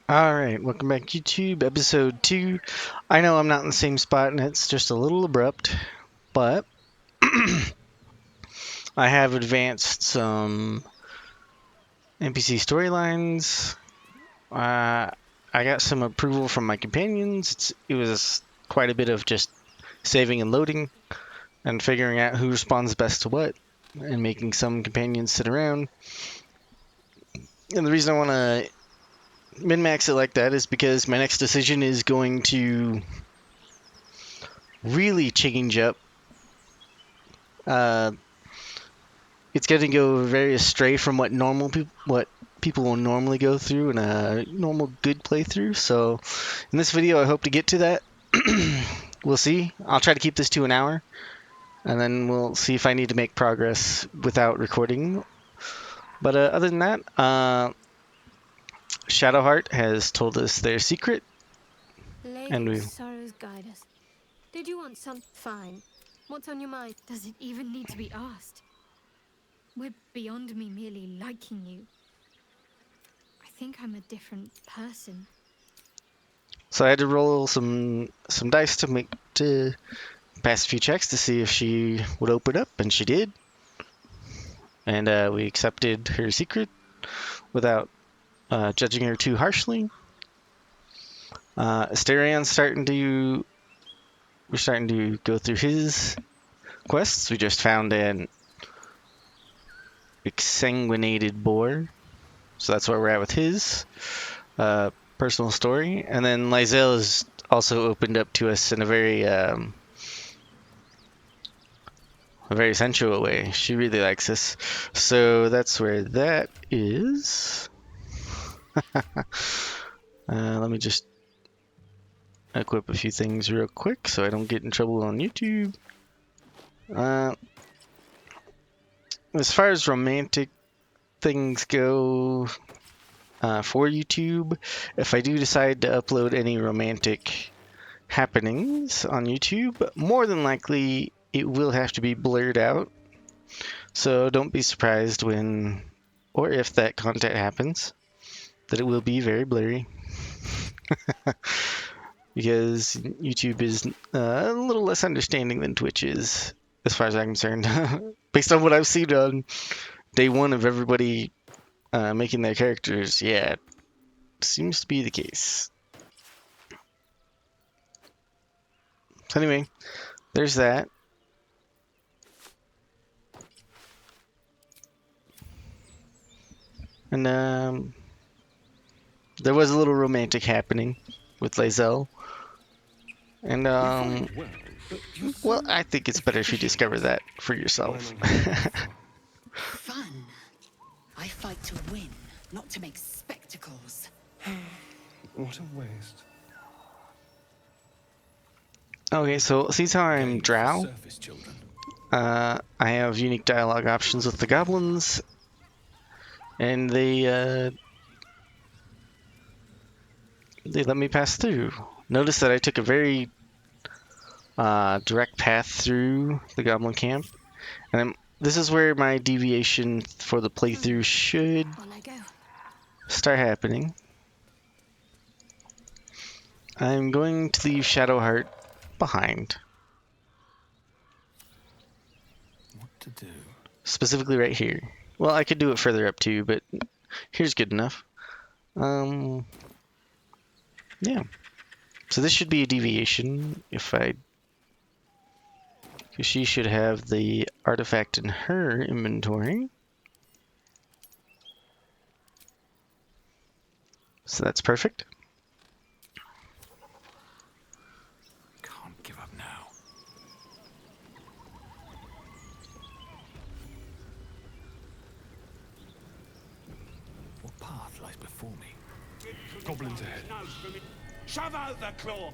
Alright, welcome back YouTube, episode 2. I know I'm not in the same spot and it's just a little abrupt, but I have advanced some NPC storylines. I got some approval from my companions. It was quite a bit of just saving and loading and figuring out who responds best to what and making some companions sit around. And the reason I want to min-max it like that is because my next decision is going to really change up. Uh, it's going to go very astray from what people will normally go through in a normal good playthrough. So in this video, I hope to get to that. We'll see. I'll try to keep this to an hour, and then we'll see if I need to make progress without recording. But other than that, Shadowheart has told us their secret, and Lady of we Sorrows, guide us. Did you want some? Fine. What's on your mind? Does it even need to be asked? We're beyond me merely liking you. I think I'm a different person. so I had to roll some dice to pass a few checks to see if she would open up, and she did. And we accepted her secret without judging her too harshly. Asterion's we're starting to go through his quests. We just found an exsanguinated boar, so that's where we're at with his personal story. And then Lysel is also opened up to us in a very sensual way. She really likes us, so that's where that is. Let me just equip a few things real quick so I don't get in trouble on YouTube. As far as romantic things go for YouTube, if I do decide to upload any romantic happenings on YouTube, more than likely it will have to be blurred out. So don't be surprised when or if that content happens, that it will be very blurry. Because YouTube is a little less understanding than Twitch is, as far as I'm concerned. Based on what I've seen on day one of everybody making their characters, yeah, it seems to be the case. So anyway, there's that. And there was a little romantic happening with Lae'zel. And well, I think it's better if you discover that for yourself. Fun. I fight to win, not to make spectacles. What a waste. Okay, so since I'm Drow, Surface children. I have unique dialogue options with the goblins, and they let me pass through. Notice that I took a very direct path through the goblin camp, and this is where my deviation for the playthrough should On I go. start happening. I'm going to leave Shadowheart behind, What to do? specifically right here. Well, I could do it further up too, but here's good enough. Yeah. So this should be a deviation because she should have the artifact in her inventory. So that's perfect. Can't give up now. What path lies before me? Goblins ahead. Shove out the claw!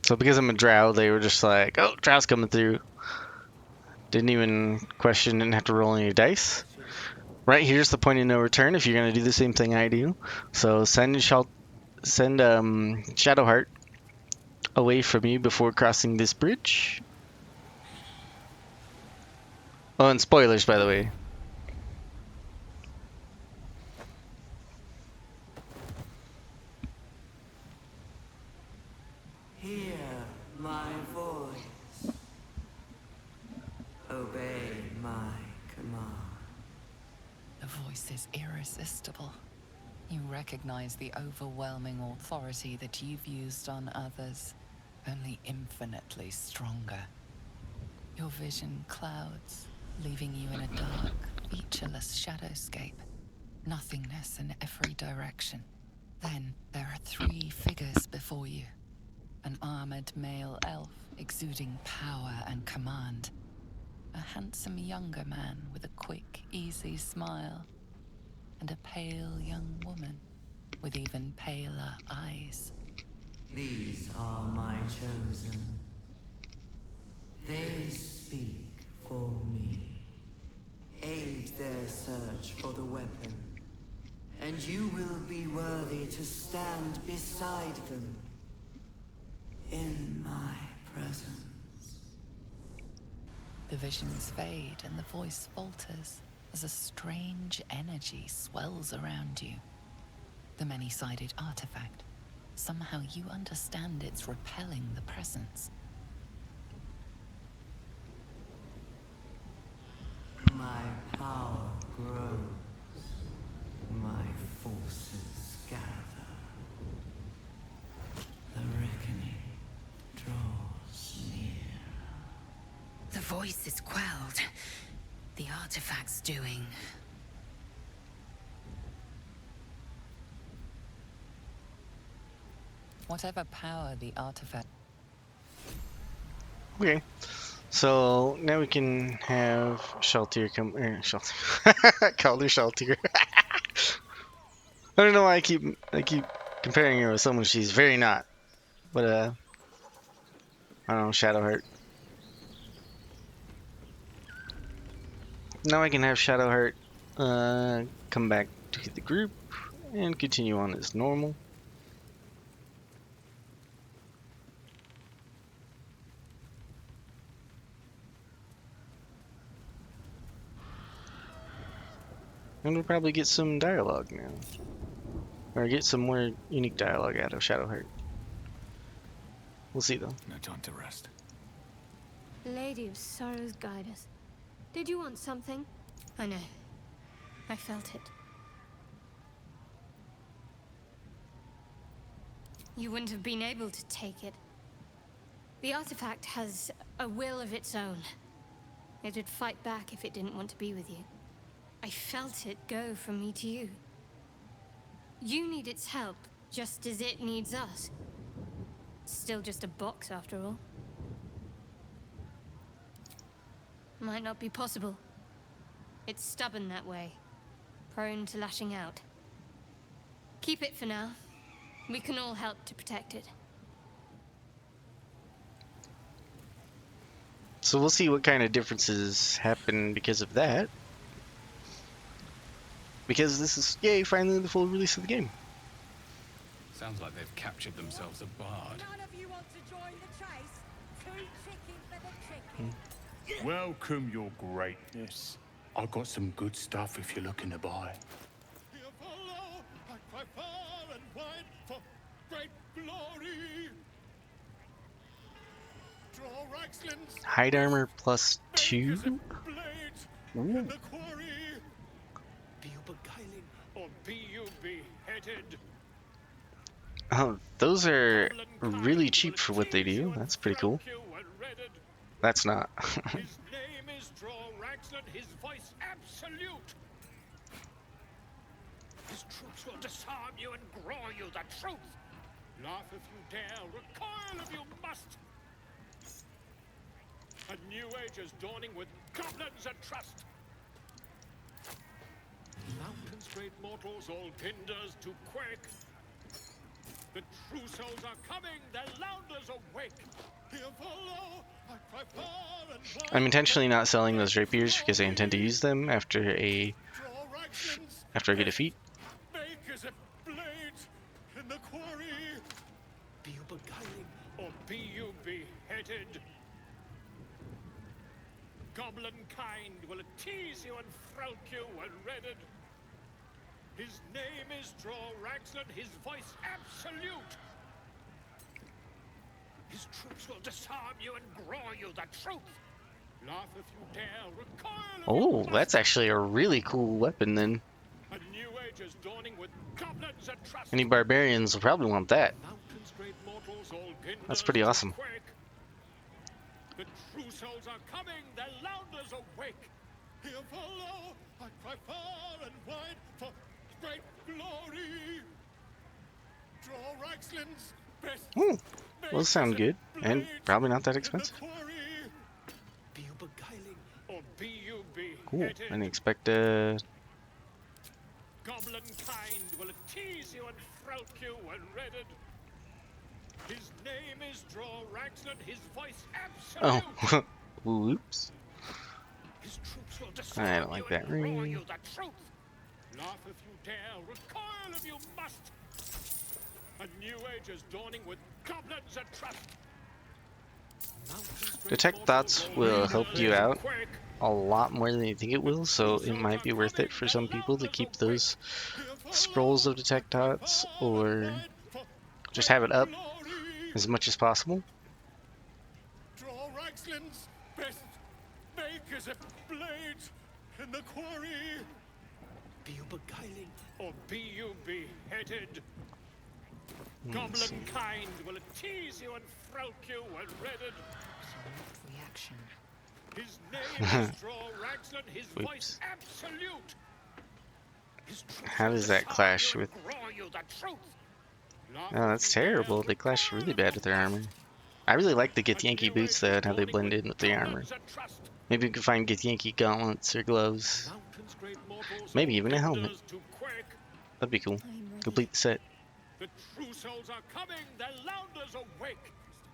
So because I'm a drow, they were just like, oh, drow's coming through. Didn't even question, didn't have to roll any dice. Right here's the point of no return if you're going to do the same thing I do. So send Shadowheart away from you before crossing this bridge. Oh, and spoilers, by the way. Hear my voice. Obey my command. The voice is irresistible. You recognize the overwhelming authority that you've used on others, only infinitely stronger. Your vision clouds, leaving you in a dark, featureless shadowscape. Nothingness in every direction. Then there are 3 figures before you. An armored male elf exuding power and command. A handsome younger man with a quick, easy smile. And a pale young woman with even paler eyes. These are my chosen. They speak for me. Aid their search for the weapon, and you will be worthy to stand beside them in my presence. The visions fade and the voice falters as a strange energy swells around you. The many-sided artifact. Somehow you understand it's repelling the presence. My power grows. My forces gather. The reckoning draws near. The voice is quelled. The artifact's doing. Whatever power the artifact... Okay. So now we can have Shaltir come. Calder Shaltir. I don't know why I keep comparing her with someone she's very not. But I don't know, Shadowheart. Now I can have Shadowheart come back to the group and continue on as normal. And we'll probably get some dialogue now. Or get some more unique dialogue out of Shadowheart. We'll see though. No time to rest. Lady of Sorrows, guide us. Did you want something? I know. I felt it. You wouldn't have been able to take it. The artifact has a will of its own. It would fight back if it didn't want to be with you. I felt it go from me to you. You need its help, just as it needs us. Still just a box, after all. Might not be possible. It's stubborn that way. Prone to lashing out. Keep it for now. We can all help to protect it. So we'll see what kind of differences happen because of that. Because this is, yay, finally the full release of the game. Sounds like they've captured themselves a bard. None of you want to join the chase? Too chicken for the chicken. Welcome, your greatness. I've got some good stuff if you're looking to buy. Here follow, I cry far and wide for great glory. Draw Raxlin's Hide armor plus 2? blade in the quarry. Be you beguiling, or be you beheaded? Oh, those are really cheap for what they do. That's pretty cool. That's not. His name is Draw Raxlin, his voice absolute. His troops will disarm you and grow you the truth. Laugh if you dare, recoil if you must. A new age is dawning with goblins and trust. Mountains, great mortals, all tinders to quake. The true souls are coming, their lounders awake. Here follow, I cry far and wide. I'm intentionally not selling those rapiers because I intend to use them after I get a defeat. Make as a blade in the quarry. Be you beguiling, or be you beheaded? Goblin kind will tease you and frelk you when redded. His name is Draw Raxlin, his voice absolute. His troops will disarm you and grow you the truth. Laugh if you dare, recoil if Oh, you that's must. actually a really cool weapon then. A new age is dawning with goblins and trust. Any barbarians will probably want that. Mountains, great mortals, all That's ginders pretty to awesome. quake. The true souls are coming, their lounders awake. Here follow, I cry far and wide for great glory. Draw Raxlin's best. Hmm, those sound good, and probably not that expensive. Be you beguiling, or be you Cool. beheaded? I didn't expect Goblin kind will tease you and throat you when redded. His name is Draw Raxlin, his voice absolute. Oh, whoops. His troops will I disarm don't like you that and roar ring. you the truth. Laugh if you dare, recoil if you must. A new age is dawning with goblins and trust. Mountains, great Detect mortals, thoughts all will leaders help you to out quake. a lot more than you think it will, so it might be worth it for some people to keep those scrolls of detect thoughts, or just have it up as much as possible. Draw Raxlin's best make as a blade in the quarry. Be you beguiling, or be you beheaded? Goblin kind will tease you and throat you when redded. Swift reaction. His name is Draw Raxlin, his Whoops. voice absolute. His troops How will does that disarm clash you with... and grow you the truth. Laugh Oh, if that's you dare, terrible. They clash recoil really if bad you with their armor. must. I really like the A Githyanki new boots age though, is and how they dawning blend in with the armor. goblins and trust. Maybe we can find Githyanki gauntlets or gloves. Mountains, great mortals, Maybe all even a helmet. ginders to quake. That'd be cool. I'm ready. Complete the set. The true souls are coming, their lounders awake.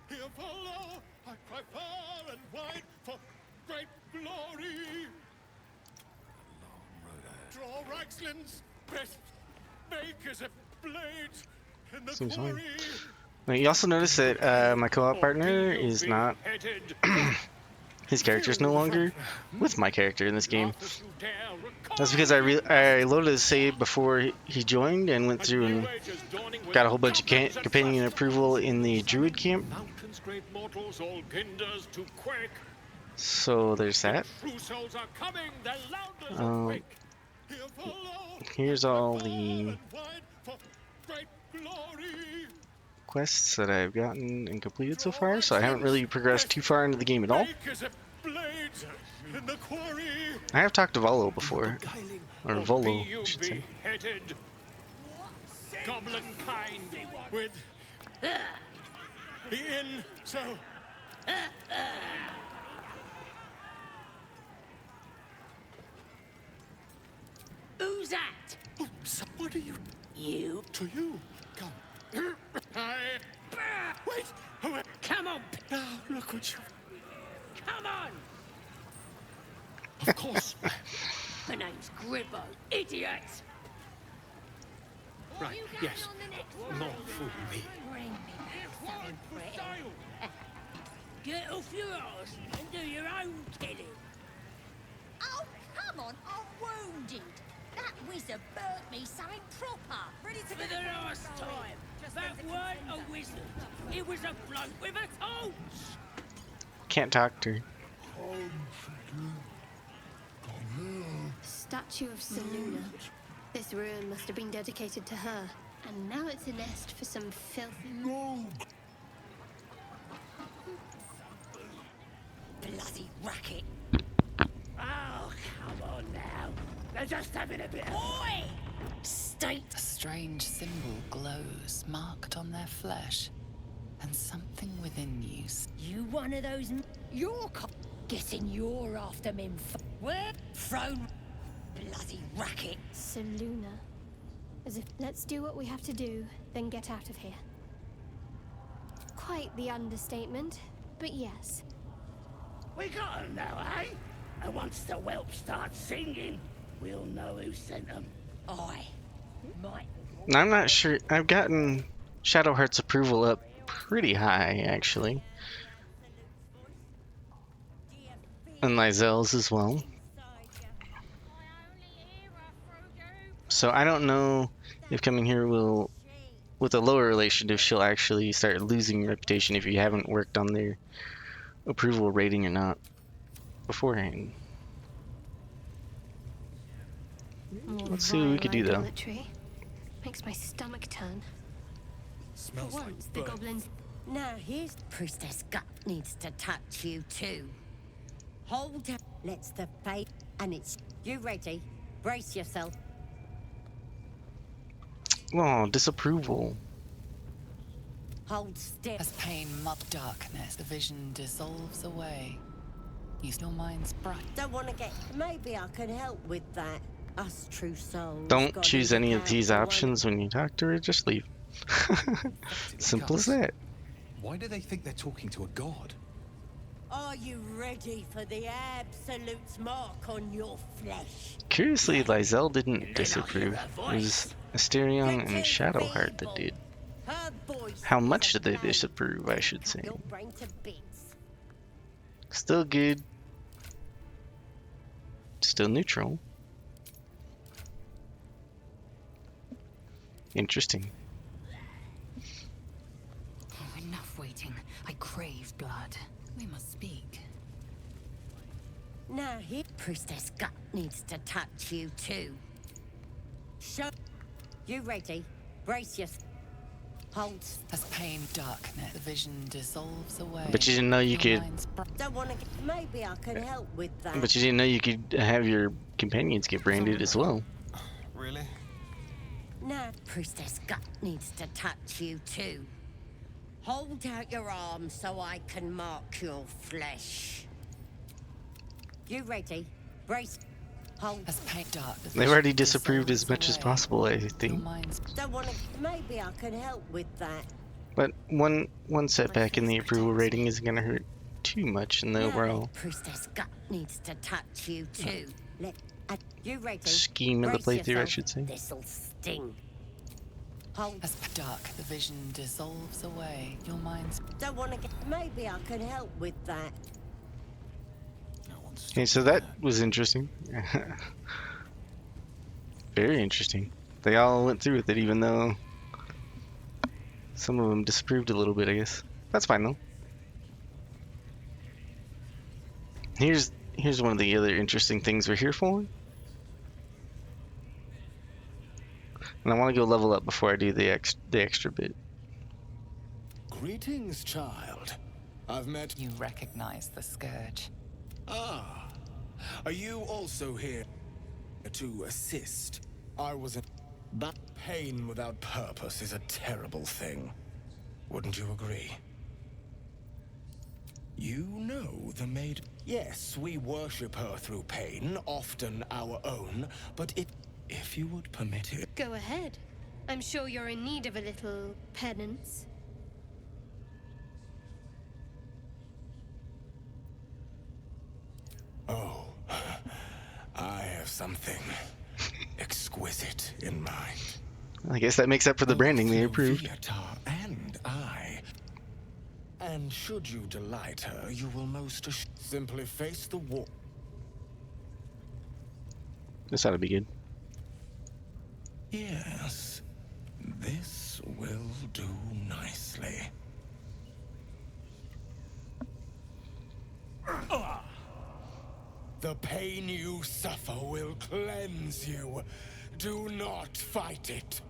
Here follow, I cry far and wide for great glory. Draw Raxlin's best make as a blade in the Seems fine. quarry. Now, you also notice that my co-op partner is not... His character's no longer with my character in this game. That's because I loaded his save before he joined and went through and got a whole bunch of companion approval in the druid camp. Mountains, great mortals, all ginders to quake. So there's that. True souls are coming, their lounders Um, awake. Here follow, Here's all the and wide for great glory. quests that I've gotten and completed so far, so I haven't really progressed too far into the game at all. Make as a blade in the quarry. I have talked to Volo before, or Volo, I you should say. beheaded. Goblin kind with the inn, so Who's that? oh, so what are you You. to you? Come. Wait. Wait. Come on, Now look what you. come on. Of course. Her name's Gribbo. Idiot. Right. Yes. Not fool me. Bring me back something pretty. Get off your arse and do your own killing. Oh, come on, I'm wounded. That wizard burnt me something proper. Ready to For the last time, that weren't a wizard. It was a bloke with a torch. Can't talk to her. Statue of Seluna. This ruin must have been dedicated to her. And now it's a nest for some filthy... bloody racket. Oh, come on now. They're just having a bit of... Oi! State. A strange symbol glows, marked on their flesh, and something within you You one of those... You're guessing you're after me. Where? Thrown. Bloody racket. Seluna. As if, let's do what we have to do, then get out of here. Quite the understatement, but yes. We got 'em now, eh? And once the whelp starts singing, we'll know who sent 'em. I might. I'm not sure. I've gotten Shadowheart's approval up pretty high, actually. And Lyzel's as well. So I don't know if coming here will with a lower relationship, she'll actually start losing reputation if you haven't worked on their approval rating or not beforehand. More Let's see what we vile could do though. idolatry. Makes my stomach turn. Smells For like once, the burnt. goblins. Now here's Priestess Gut needs to touch you too. Hold her. Let's the fate. And it's you ready. Brace yourself. Oh, disapproval. Hold still. As pain mud darkness, the vision dissolves away. Use your mind's bright. Don't want to get. Maybe I can help with that. Us true souls. Don't gotta choose look any of out these for one- options when you talk to her, just leave. Simple as that. Why do they think they're talking to a god? Are you ready for the absolute mark on your flesh? Curiously, Lysel didn't Then I disapprove. hear a It was voice. Asterion You're and too Shadowheart that feeble. did. Her voice How is much a did they pain. disapprove, I should say. Your brain to bits. Still good. Still neutral. Interesting. Oh, enough waiting. I crave blood. We must speak. Now here, Priestess Gut needs to touch you too. Show. You ready? Brace yourself. Hold. As pain darkness, the vision dissolves away. But you didn't know you Your could. mind's Don't want to get. Maybe I can help with that. But you didn't know you could have your companions get branded as well. Really? Now, Priestess Gut needs to touch you too. Hold out your arms so I can mark your flesh. You ready? Brace. Hold. As pain dark, the They've already vision disapproved as dissolves much as away. possible, I Your think. mind's Don't want to. Maybe I can help with that. But one setback in the approval rating isn't going to hurt too much in the Now, overall Priestess Gut needs to touch you too. You ready? scheme of the Brace playthrough, I yourself. should say. This'll sting. Hold. As dark, the vision dissolves away. Your mind's Don't want to get. Maybe I can help with that. No one's Okay, so that was interesting. Very interesting. They all went through with it, even though some of them disapproved a little bit, I guess. That's fine though. Here's one of the other interesting things we're here for. And I want to go level up before I do the extra bit. Greetings, child. I've met. You recognize the scourge. Ah, are you also here to assist? I was in. But pain without purpose is a terrible thing. Wouldn't you agree? You know the maid. Yes, we worship her through pain, often our own, but if you would permit it. Go ahead. I'm sure you're in need of a little penance. Oh, I have something exquisite in mind. I guess that makes up for the branding they approved. Viatar and I. And should you delight her, you will simply face the wall. This ought to be good. Yes, this will do nicely. The pain you suffer will cleanse you. Do not fight it.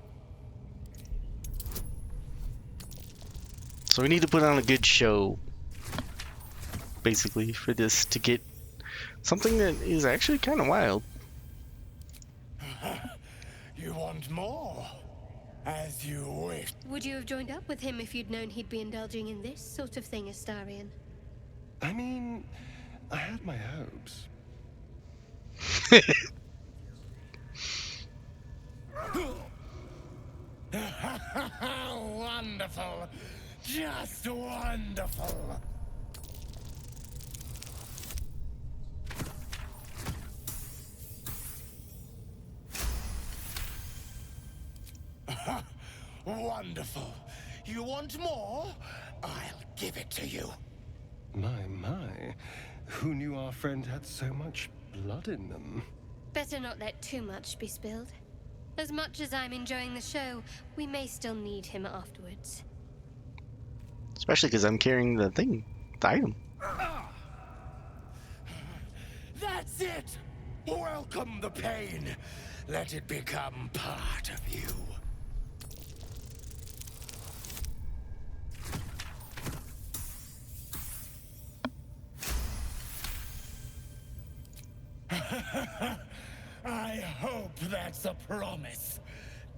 So we need to put on a good show, basically, for this to get something that is actually kind of wild. You want more? As you wish. Would you have joined up with him if you'd known he'd be indulging in this sort of thing, Astarion? I mean, I had my hopes. Wonderful. Just wonderful. Wonderful. You want more? I'll give it to you. My. Who knew our friend had so much blood in them? Better not let too much be spilled. As much as I'm enjoying the show, we may still need him afterwards. Especially because I'm carrying the thing, the item. That's it! Welcome the pain. Let it become part of you. I hope that's a promise,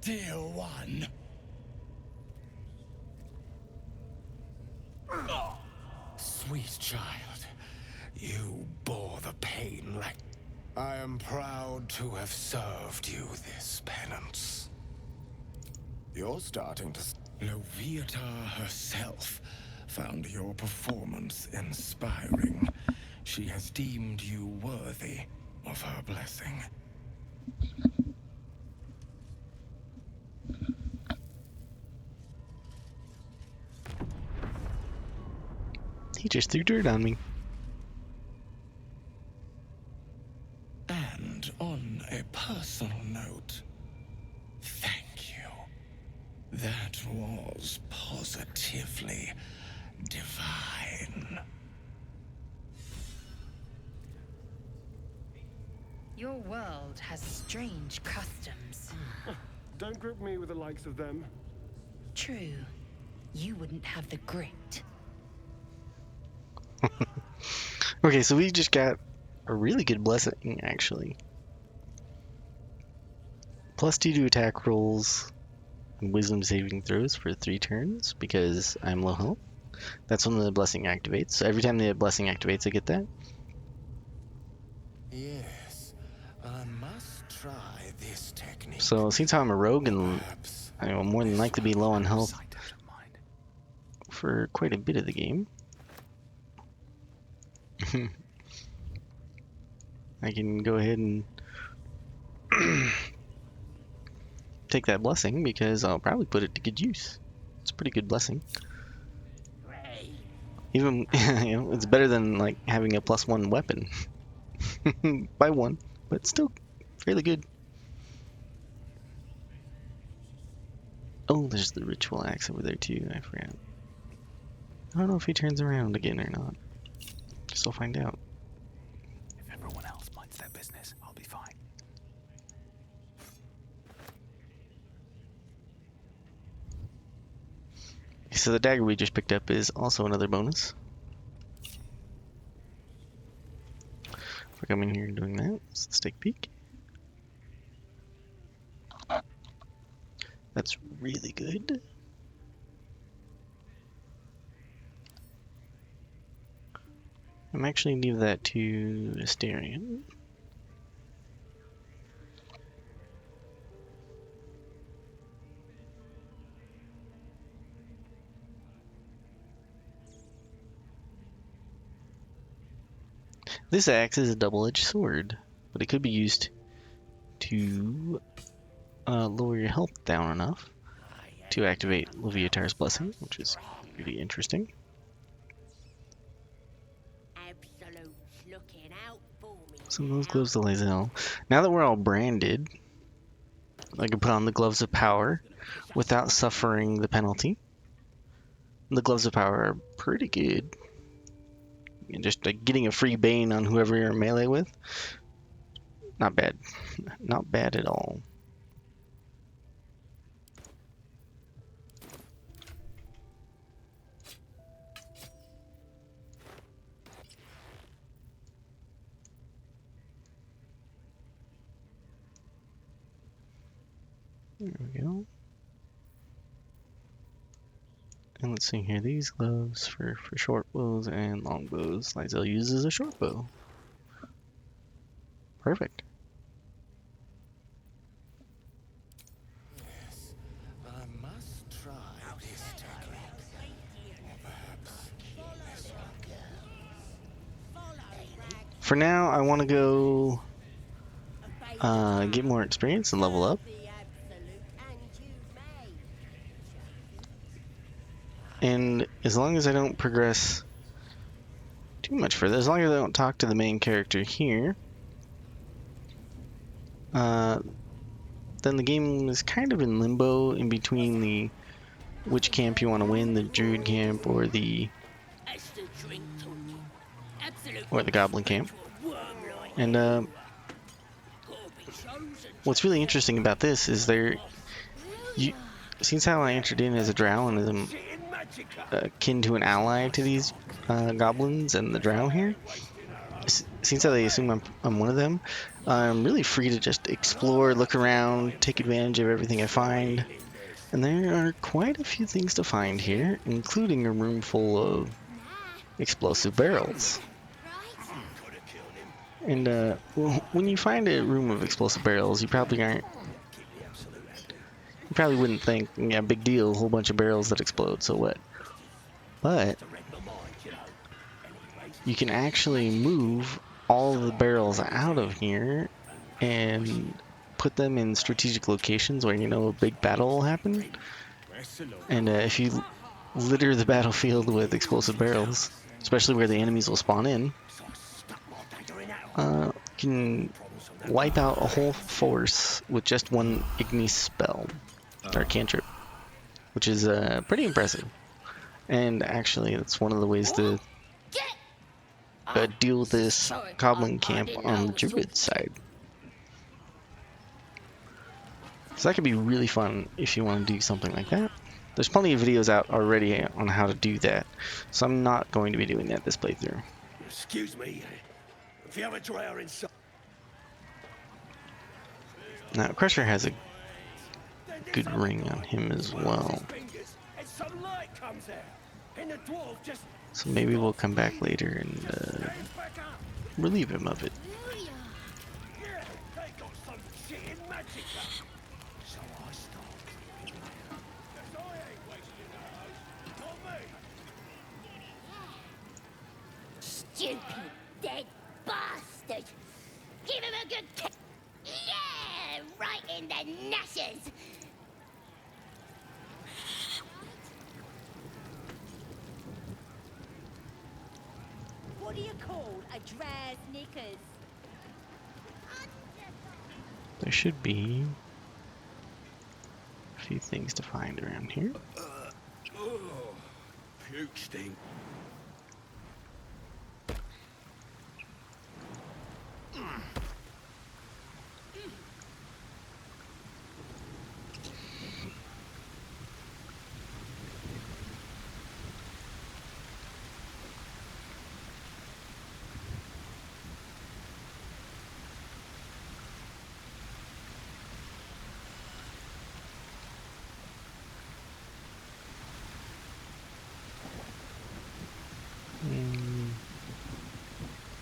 dear one. Sweet child, you bore the pain like... I am proud to have served you this penance. You're starting to... Loviatar herself found your performance inspiring. She has deemed you worthy of her blessing. He just threw dirt on me. And on a personal note, thank you. That was positively divine. Your world has strange customs. Don't group me with the likes of them. True. You wouldn't have the grit. Okay, so we just got a really good blessing, actually. +2 to attack rolls and wisdom saving throws for 3 turns because I'm low health. That's when the blessing activates. So every time the blessing activates, I get that. Yes, I must try this technique. So since I'm a rogue and I will more than likely be low on health for quite a bit of the game, I can go ahead and take that blessing because I'll probably put it to good use. It's a pretty good blessing. Even it's better than like having a +1 weapon by 1, but still fairly good. Oh, there's the ritual axe over there too. I forgot. I don't know if he turns around again or not. Guess I'll find out. If everyone else minds their business, I'll be fine. So the dagger we just picked up is also another bonus. For coming here and doing that, so let's take a peek. That's really good. I'm actually gonna leave that to Asterion. This axe is a double-edged sword, but it could be used to lower your health down enough to activate Leviatar's Blessing, which is really interesting. Some of those gloves to Lae'zel. Now that we're all branded, I can put on the Gloves of Power without suffering the penalty. The Gloves of Power are pretty good. And just like getting a free Bane on whoever you're in melee with, not bad. Not bad at all. There we go. And let's see here, these gloves for short bows and long bows. Lae'zel uses a short bow. Perfect. Yes, I must try this technique. Or perhaps this one. For now, I want to go get more experience and level up. And as long as I don't progress too much further, as long as I don't talk to the main character here, then the game is kind of in limbo in between the which camp you want to win, the Druid camp or the Goblin camp. And what's really interesting about this is since how I entered in as a drow and am akin to an ally to these goblins and the drow here, since how they assume I'm one of them, I'm really free to just explore, look around, take advantage of everything I find. And there are quite a few things to find here, including a room full of explosive barrels. And when you find a room of explosive barrels, you probably wouldn't think, yeah, big deal, a whole bunch of barrels that explode, so what? But you can actually move all of the barrels out of here and put them in strategic locations where you know a big battle will happen. And if you litter the battlefield with explosive barrels, especially where the enemies will spawn in, you can wipe out a whole force with just one Ignis spell, or cantrip, which is pretty impressive. And actually, that's one of the ways to deal with this Goblin camp on the Druid side. So that could be really fun if you want to do something like that. There's plenty of videos out already on how to do that, so I'm not going to be doing that this playthrough. Excuse me. If you have a drow inside. Now, Crusher has a good ring on him as well. So maybe we'll come back later and relieve him of it. Stupid dead bastard! Give him a good kick! Yeah! Right in the nashes! What do you call a draz knickers? There should be a few things to find around here. Puke stink.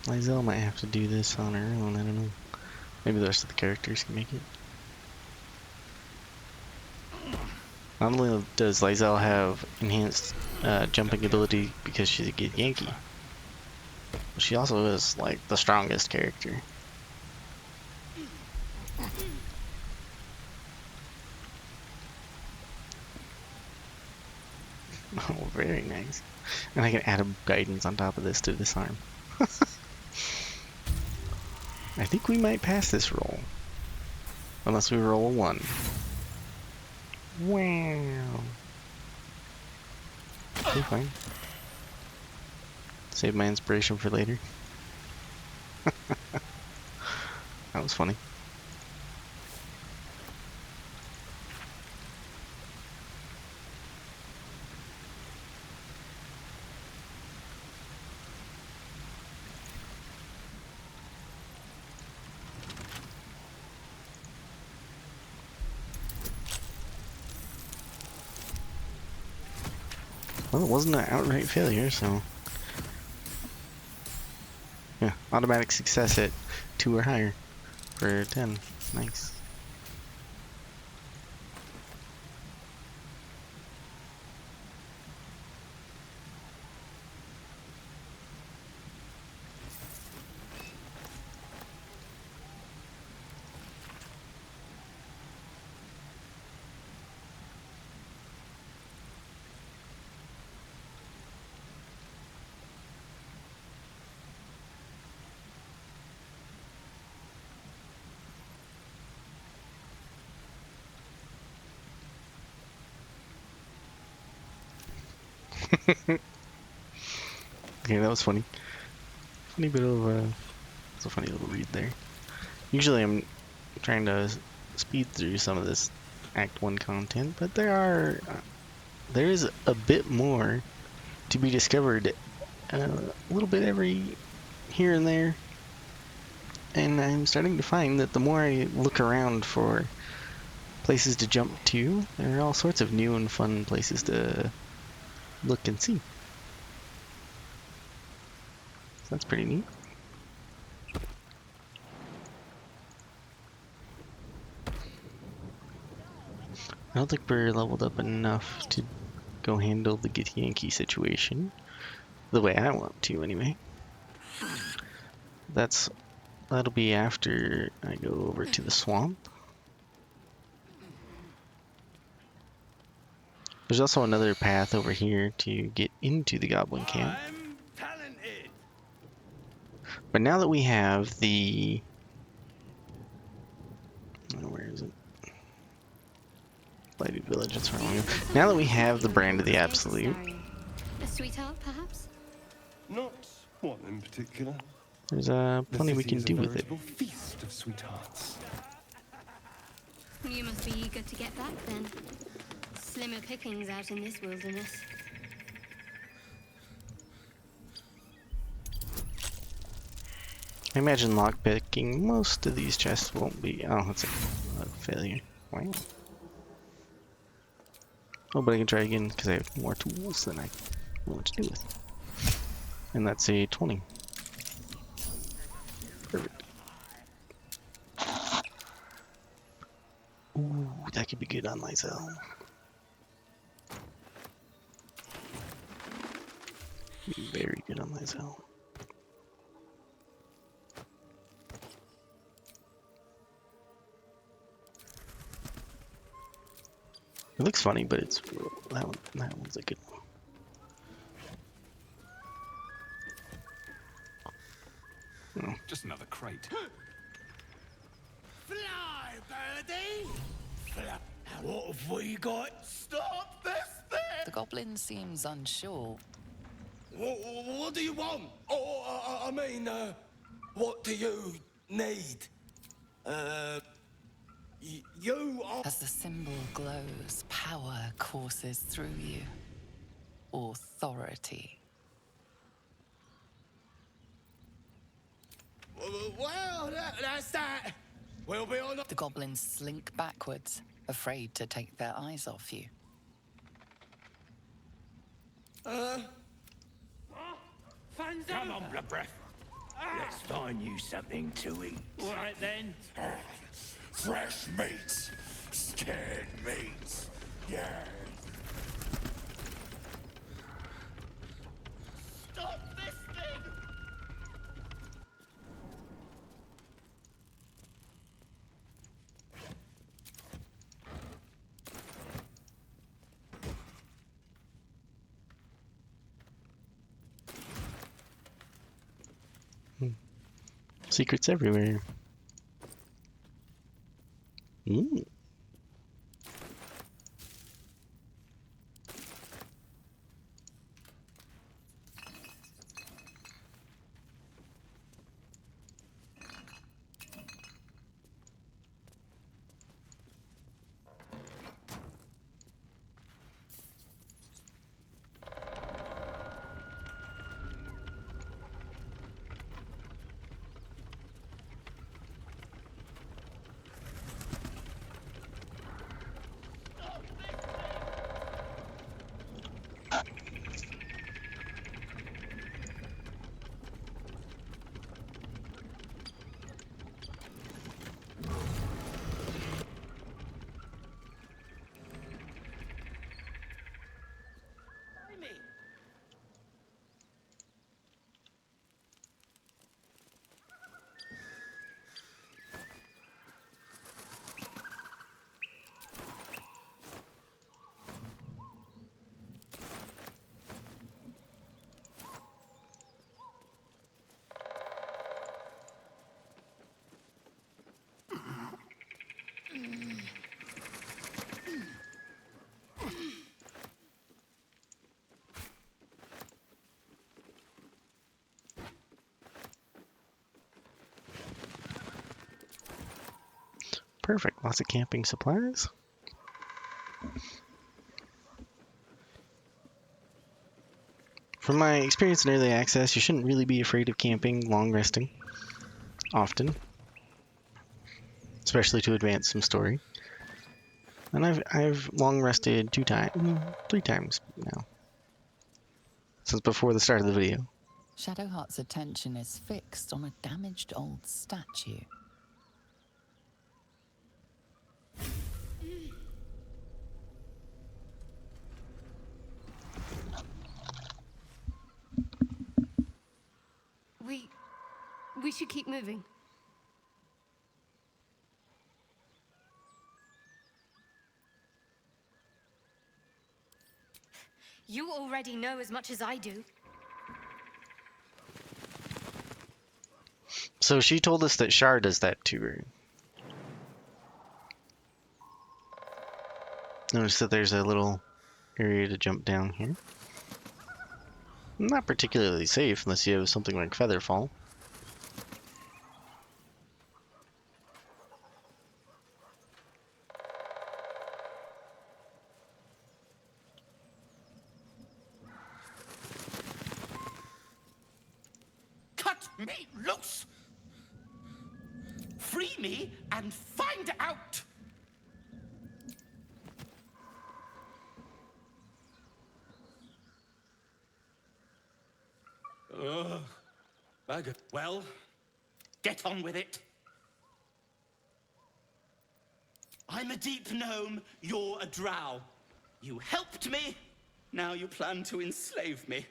Lizelle might have to do this on her own, I don't know. Maybe the rest of the characters can make it. Not only does Lizelle have enhanced jumping ability because she's a good Yankee, but she also is like the strongest character. Oh, very nice. And I can add a guidance on top of this to disarm. I think we might pass this roll. Unless we roll a 1. Wow. Okay, fine. Save my inspiration for later. That was funny. Well, it wasn't an outright failure, so... Yeah, automatic success at 2 or higher for 10. Nice. Okay, that was funny. Funny bit of it's a funny little read there. Usually I'm trying to speed through some of this Act 1 content, but there is a bit more to be discovered, a little bit every here and there, and I'm starting to find that the more I look around for places to jump to, there are all sorts of new and fun places to look and see. So that's pretty neat. I don't think we're leveled up enough to go handle the Githyanki situation the way I want to, anyway. That'll be after I go over to the swamp. There's also another path over here to get into the goblin camp. I'm talented. But now that we have the... oh, where is it? Blighted Village, that's where I want to go. Now that we have the Brand of the Absolute... A sweetheart, perhaps? Not one in particular. there's plenty we can do with it. Feast of sweethearts. You must be eager to get back, then. Slimmer pickings out in this wilderness. I imagine lockpicking most of these chests won't be... oh, that's a failure. Wow. Oh, but I can try again because I have more tools than I know what to do with. And that's a 20. Perfect. Ooh, that could be good on Lysel. Be very good on Lysel. It looks funny, but it's that one's a good one. Oh. Just another crate. Fly, birdie! Fly. What have we got? Stop this thing! The goblin seems unsure. What do you want? I mean, what do you need? You are... As the symbol glows, power courses through you. Authority. Well, that's that. We'll be on... The goblins slink backwards, afraid to take their eyes off you. Come on, blood breath. Let's find you something to eat. All right, then. Fresh meats. Scared meats. Yeah. Stop this thing! Secrets everywhere. Ooh. Perfect. Lots of camping supplies. From my experience in early access, you shouldn't really be afraid of camping, long resting, often, especially to advance some story. And I've long rested 3 times now, since before the start of the video. Shadowheart's attention is fixed on a damaged old statue. We should keep moving. You already know as much as I do. So she told us that Eshir does that to her. Notice that there's a little area to jump down here. Not particularly safe unless you have something like Featherfall. Cut me loose! Free me and find out! Bugger. Well, get on with it. I'm a deep gnome, you're a drow. You helped me, now you plan to enslave me.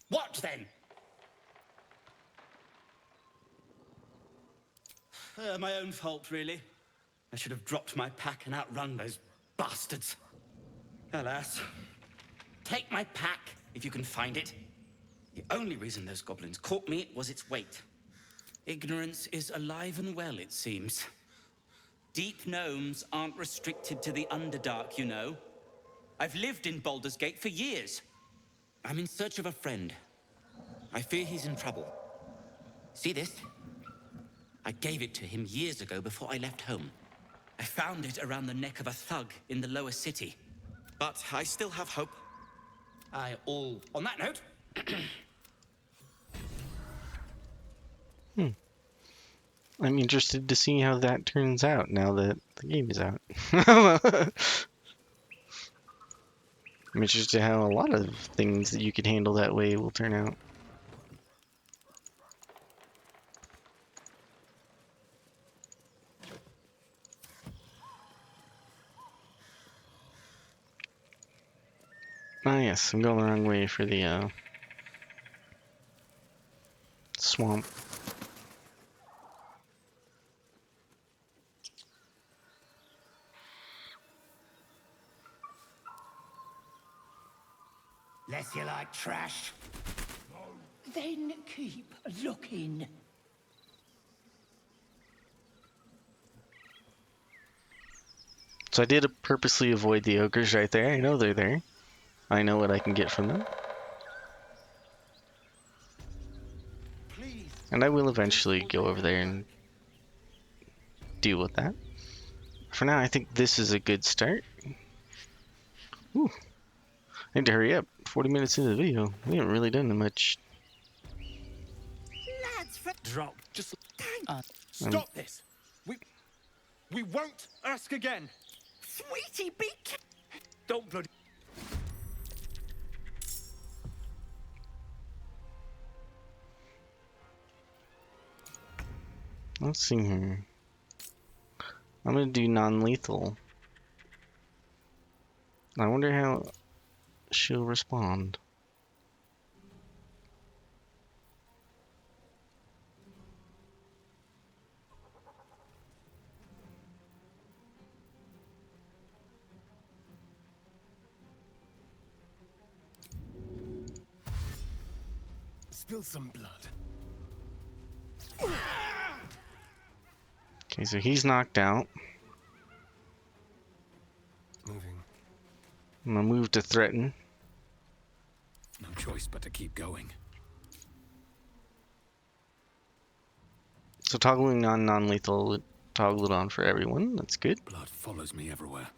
What then? My own fault, really. I should have dropped my pack and outrun those bastards. Alas. Take my pack, if you can find it. The only reason those goblins caught me was its weight. Ignorance is alive and well, it seems. Deep gnomes aren't restricted to the Underdark, you know. I've lived in Baldur's Gate for years. I'm in search of a friend. I fear he's in trouble. See this? I gave it to him years ago before I left home. I found it around the neck of a thug in the lower city. But I still have hope. On that note... I'm interested to see how that turns out now that the game is out. I'm interested how a lot of things that you can handle that way will turn out. Ah yes, I'm going the wrong way for the swamp. Less you like trash. Then keep looking. So I did purposely avoid the ogres right there. I know they're there. I know what I can get from them. And I will eventually go over there and deal with that. For now, I think this is a good start. Ooh. I need to hurry up. 40 minutes into the video. We haven't really done much. Lads, Drop. Just stop this. We won't ask again. sweetie, be Don't bloody. Let's see here. I'm gonna do non-lethal. I wonder how she'll respond. Spill some blood. Okay, so he's knocked out. Moving. I'm gonna move to threaten. No choice but to keep going. So toggling on non-lethal would toggle it on for everyone. That's good. Blood follows me everywhere.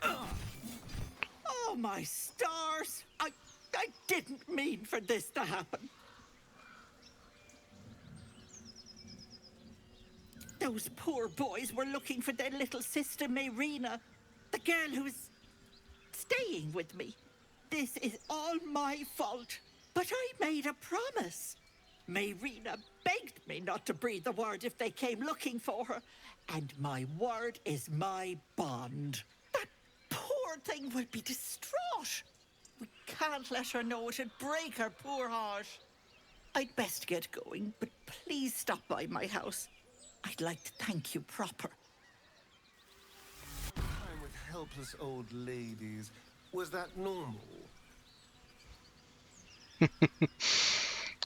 Oh, my stars! I didn't mean for this to happen. Those poor boys were looking for their little sister, Mayrina, the girl who's staying with me. This is all my fault. But I made a promise. Mayrina begged me not to breathe a word if they came looking for her. And my word is my bond. That poor thing will be distraught. We can't let her know. It'd break her poor heart. I'd best get going, but please stop by my house. I'd like to thank you proper. Time with helpless old ladies. Was that normal?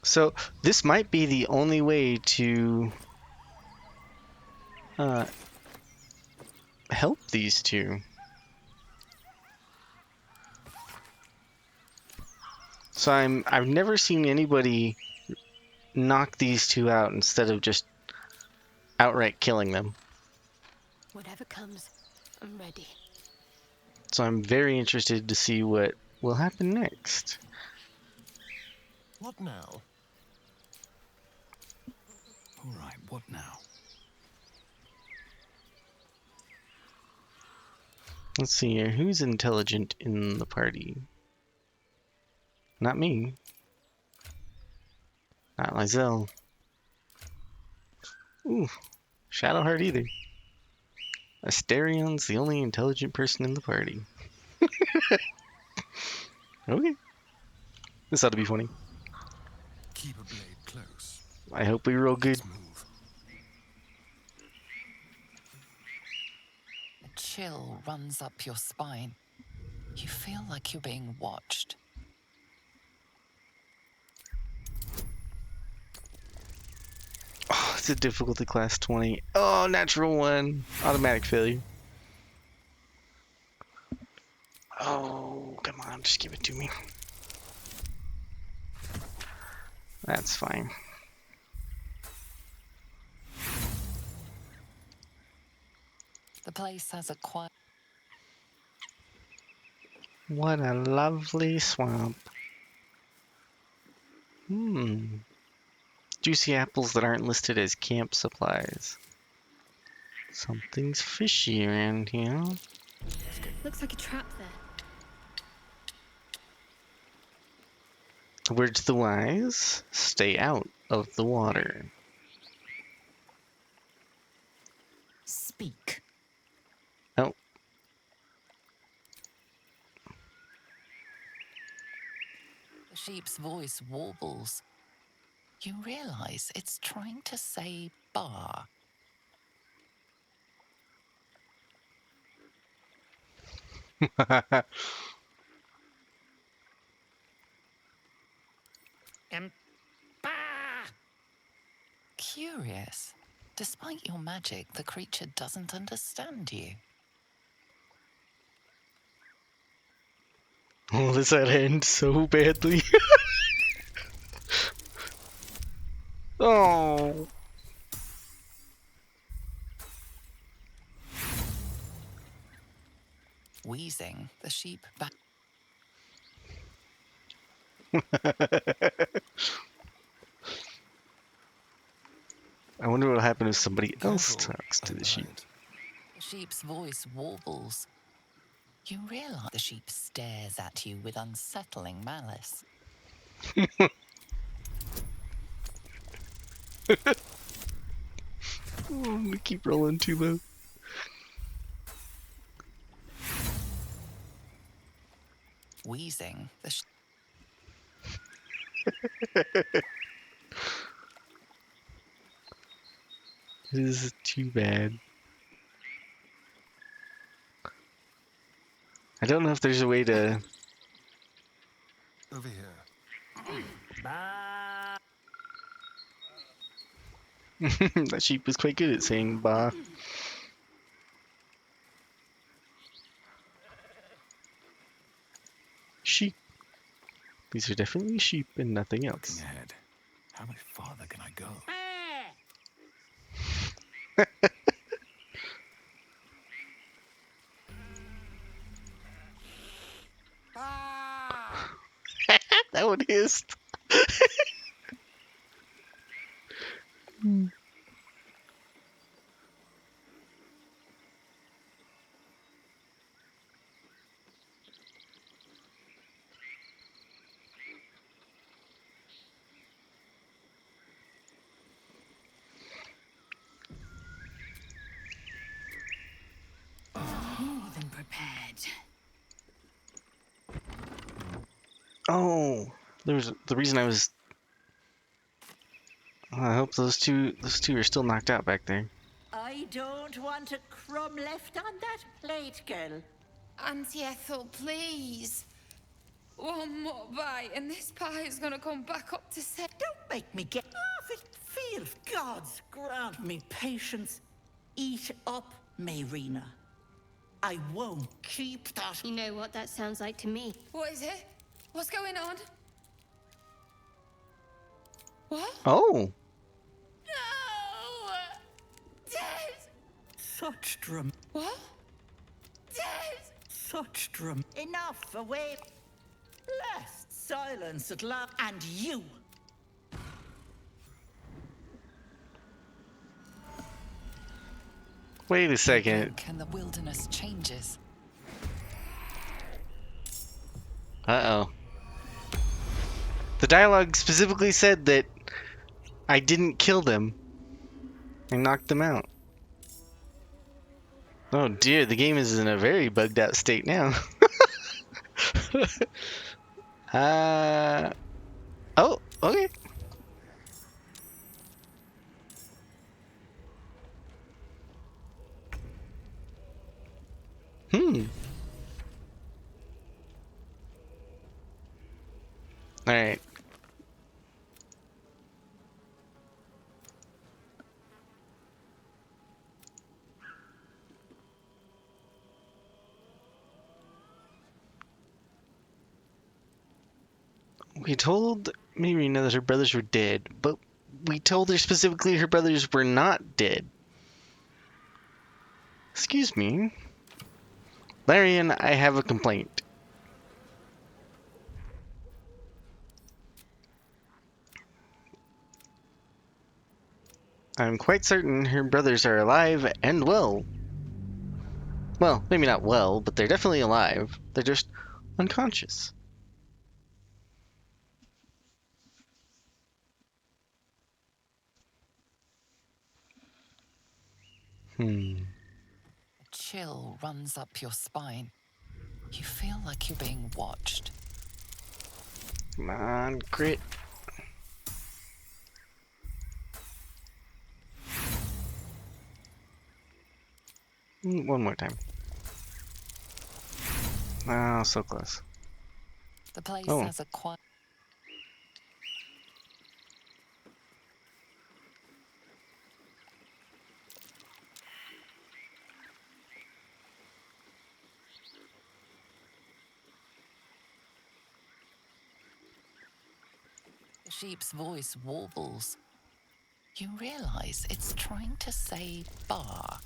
So this might be the only way to help these two. So I've never seen anybody knock these two out instead of just outright killing them. Whatever comes, I'm ready. So I'm very interested to see what will happen next. What now? All right, what now? Let's see here. Who's intelligent in the party? Not me. Not Lizelle. Ooh, Shadowheart either. Asterion's the only intelligent person in the party. Okay. This ought to be funny. Keep a blade close. I hope we roll good. Let's move. A chill runs up your spine. You feel like you're being watched. Oh, it's a difficulty class 20. Oh, natural 1. Automatic failure. Oh, come on, just give it to me. That's fine. The place has a quiet. What a lovely swamp. Juicy apples that aren't listed as camp supplies. Something's fishy around here. Looks like a trap there. Word to the wise, stay out of the water. Speak. Oh. The sheep's voice warbles. You realize it's trying to say bar. Curious. Despite your magic, the creature doesn't understand you. Oh, does that end so badly? Oh. Wheezing, the sheep back. I wonder what'll happen if somebody else talks to the sheep. The sheep's voice warbles. You realize the sheep stares at you with unsettling malice. Oh, I'm gonna keep rolling too low. Wheezing, the This is too bad. I don't know if there's a way to... Over here. That sheep was quite good at saying bah. Sheep. These are definitely sheep and nothing else. Looking ahead. How much farther can I go? That one hissed. More than prepared. Oh, there was the reason I was. I hope those two are still knocked out back there. I don't want a crumb left on that plate, girl. Auntie Ethel, please. One more bite and this pie is gonna come back up to set. Don't make me get off it. Feel God's grant me patience. Eat up, Mayrina. I won't keep that. You know what that sounds like to me? What is it? What's going on? What? Oh, No! Dead! Such drum. What? Dead! Such drum. Enough, away. Blessed silence at last. And you. wait a second. And the wilderness changes. Uh oh. The dialogue specifically said that I didn't kill them. I knocked them out. Oh dear, the game is in a very bugged out state now. Oh, okay. Alright. We told Marina that her brothers were dead, but we told her specifically her brothers were not dead. Excuse me. Larian, I have a complaint. I'm quite certain her brothers are alive and well. Well, maybe not well, but they're definitely alive. They're just unconscious. A chill runs up your spine. You feel like you're being watched. Come on, crit. One more time. Oh, so close. The place Oh. has a quiet. The sheep's voice warbles. You realize it's trying to say bar.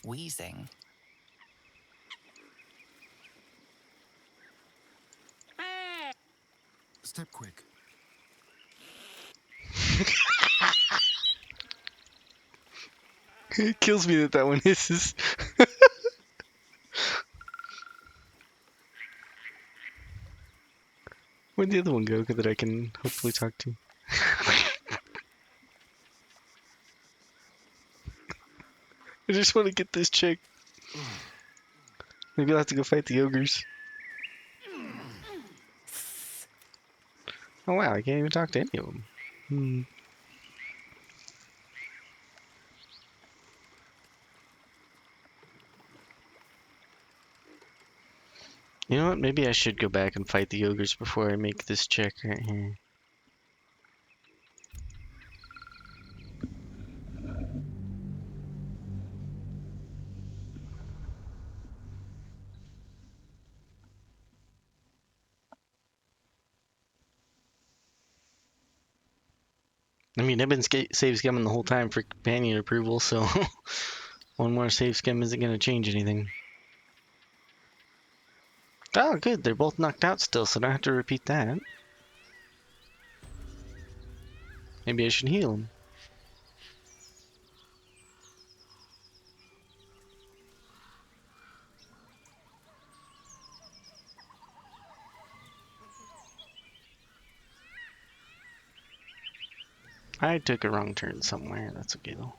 Wheezing. Step quick. It kills me that that one hisses. Where'd the other one go that I can hopefully talk to? I just want to get this chick. Maybe I'll have to go fight the ogres. Oh wow, I can't even talk to any of them. You know what? Maybe I should go back and fight the ogres before I make this check right here. I mean, I've been save scumming the whole time for companion approval, so one more save scum isn't going to change anything. Oh, good. They're both knocked out still, so I don't have to repeat that. Maybe I should heal them. I took a wrong turn somewhere. That's okay, though.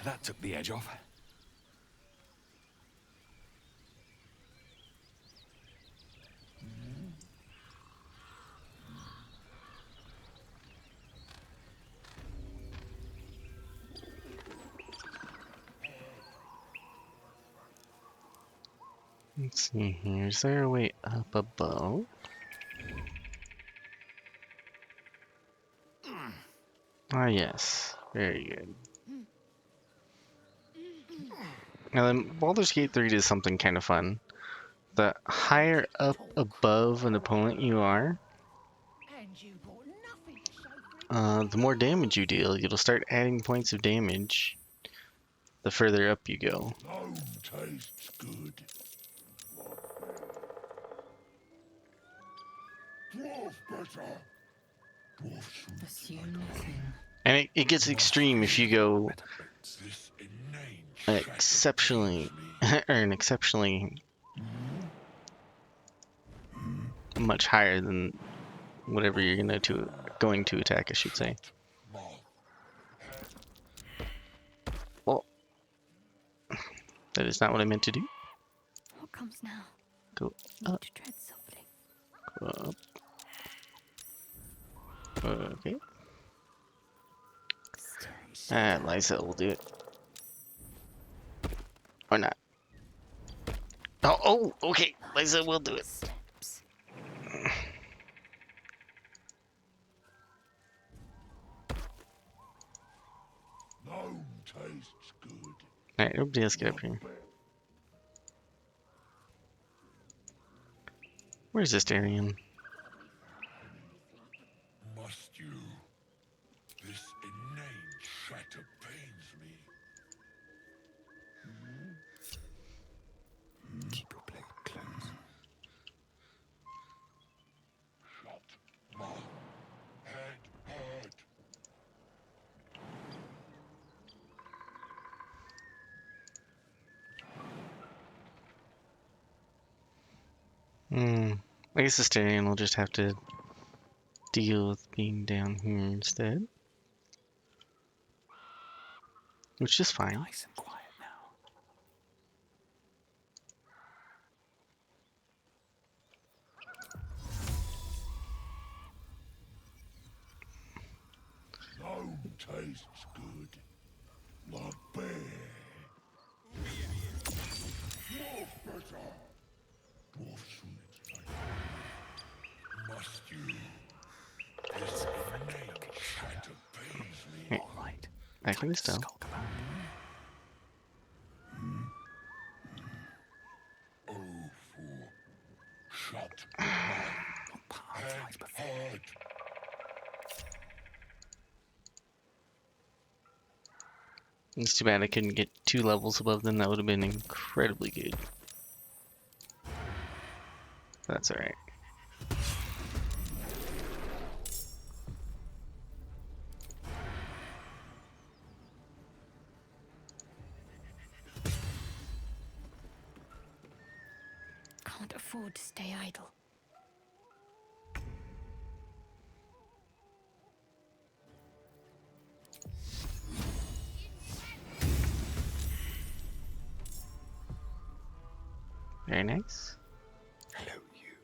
That took the edge off. Let's see here. Is there a way up above? Ah, yes. Very good. Now then, Baldur's Gate 3 does something kind of fun. The higher up above an opponent you are, the more damage you deal. It'll start adding points of damage the further up you go. Home tastes good. Dwarf better. Dwarf Assume nothing. And it gets extreme if you go exceptionally, or an exceptionally much higher than whatever you're going to attack, I should say. Well, that is not what I meant to do. What comes now? Go Need up. to tread softly. Go up. Okay. Liza will do it. Or not. Oh, okay. Liza will do it. Home tastes good. Alright, everybody else get up here. Where's this Darian? Must you? This inane shatter pains me. Keep your blade close. Shut my head hurt. I guess this Darian will just have to deal with being down here instead. Which is fine. Nice and quiet now. Home tastes good. Like bear. Dwarf better. Dwarf sweet. Must you? This inane shatter pains me. All right. Back in the stone. Skulk about. Oh, fool. Shut my head hurt. It's too bad I couldn't get 2 levels above them. That would have been incredibly good. That's alright. Can't afford to stay idle. Very nice. Hello, you.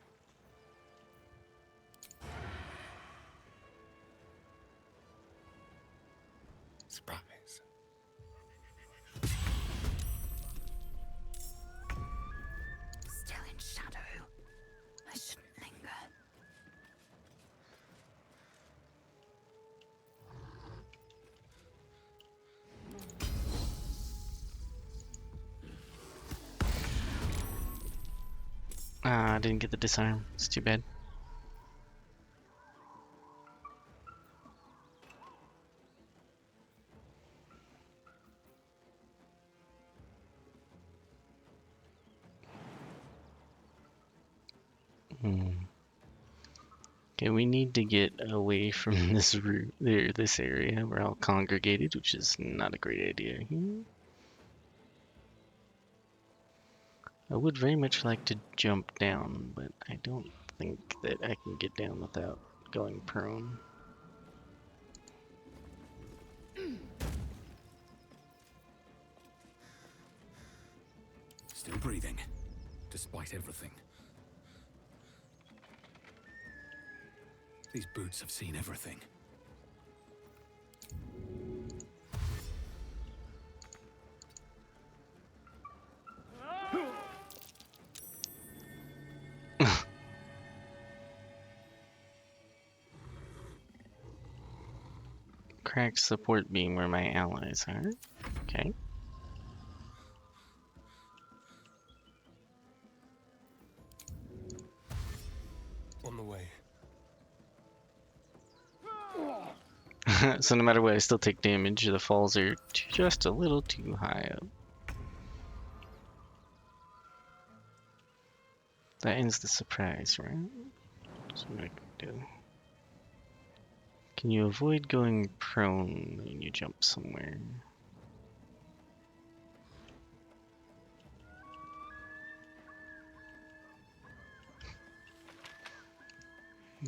Surprise. Still in shadow. I shouldn't linger. Ah, I didn't get the disarm. It's too bad. Okay, we need to get away from this route, this area. We're all congregated, which is not a great idea here. I would very much like to jump down, but I don't think that I can get down without going prone. Still breathing, despite everything. These boots have seen everything. Crack support beam where my allies are. Okay. On the way. So no matter what, I still take damage. The falls are just a little too high up. That ends the surprise, right? That's what I can do. Can you avoid going prone when you jump somewhere?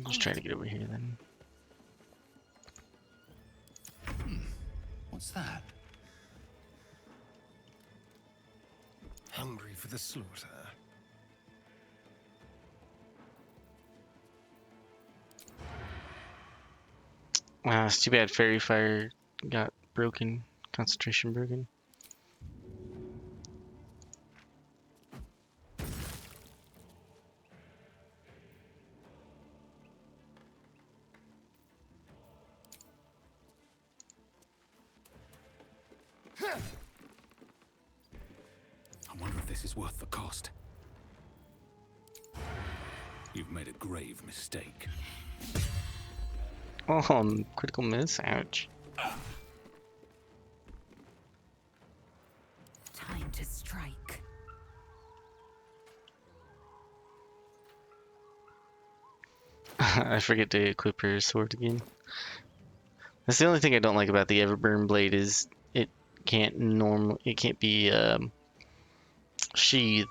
Just try to get over here then. What's that? Hungry for the slaughter. It's too bad Fairy Fire got broken. Concentration broken. I wonder if this is worth the cost. You've made a grave mistake. Oh, critical miss. Ouch. Time to strike. I forget to equip her sword again. That's the only thing I don't like about the Everburn blade is it can't be sheathed.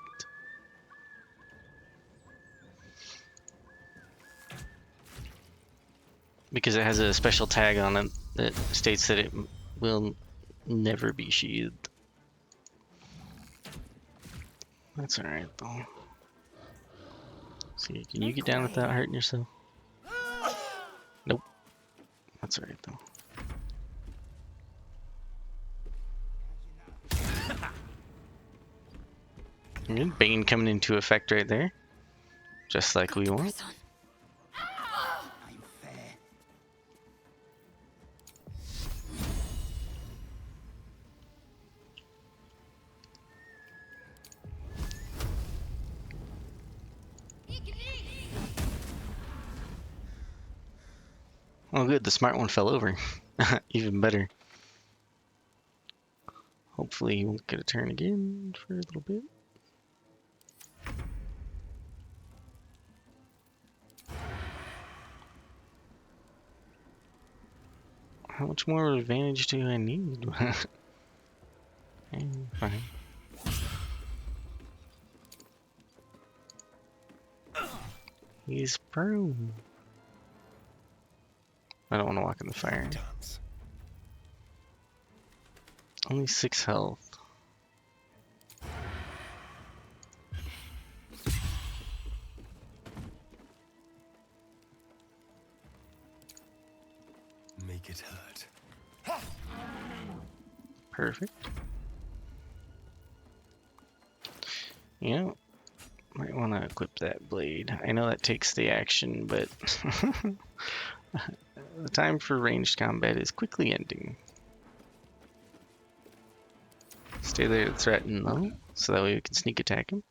Because it has a special tag on it that states that it will never be sheathed. That's alright though. See, can you get down without hurting yourself? Nope. That's alright though. Good. Bane coming into effect right there. Just like we want. Oh good, the smart one fell over. Even better. Hopefully he won't get a turn again for a little bit. How much more advantage do I need? Fine. He's prone. I don't want to walk in the fire. Only 6 health. Make it hurt. Perfect. You know, might want to equip that blade. I know that takes the action, but the time for ranged combat is quickly ending. Stay there to threaten though, so that way we can sneak attack him.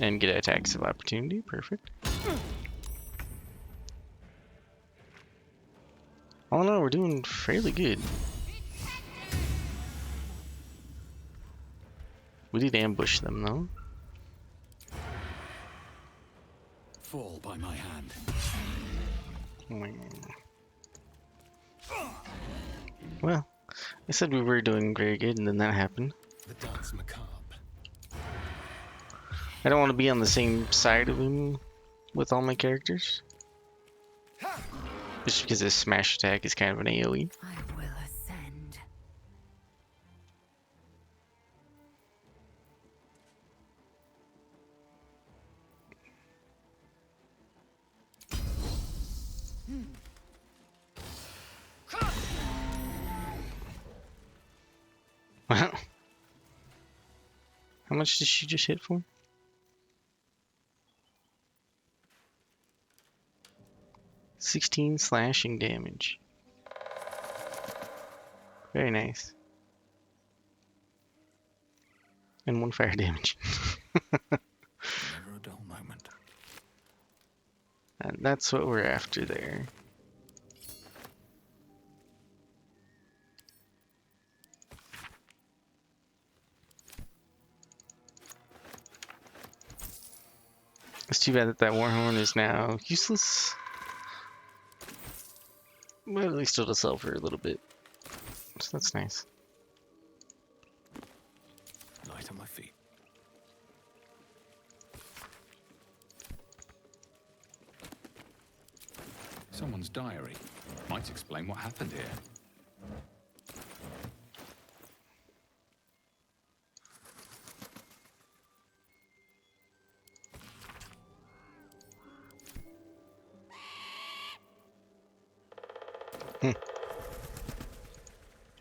And get attacks of opportunity. Perfect. All in all, we're doing fairly good. We did ambush them, though. Fall by my hand. Well, I said we were doing very good, and then that happened. The dance macabre. I don't want to be on the same side of him with all my characters. Just because his smash attack is kind of an AoE. I will ascend. How much did she just hit for? 16 slashing damage. Very nice. And 1 fire damage. Never a dull moment. And that's what we're after there. It's too bad that that Warhorn is now useless. But at least it'll sell for a little bit. So that's nice. Light on my feet. Someone's diary. Might explain what happened here.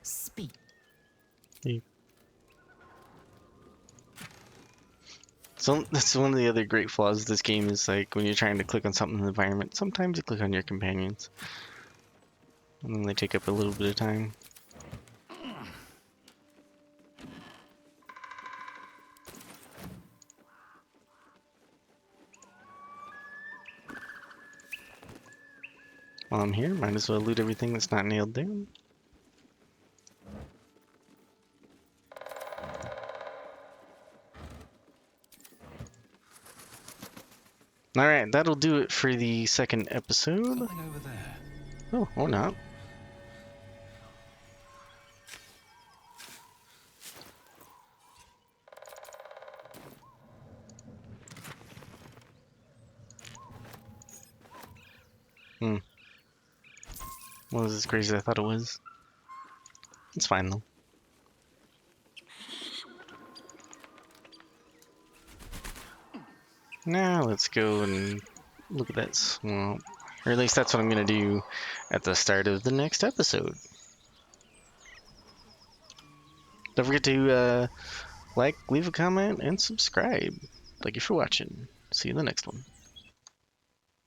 Speak. So that's one of the other great flaws of this game is like when you're trying to click on something in the environment, sometimes you click on your companions. And then they take up a little bit of time. While I'm here, might as well loot everything that's not nailed down. Alright, that'll do it for the second episode. Something over there. Oh, or not. Well, this is crazy as I thought it was. It's fine though. Now let's go and look at that swamp. Or at least that's what I'm gonna do at the start of the next episode. Don't forget to like, leave a comment, and subscribe. Thank you for watching. See you in the next one.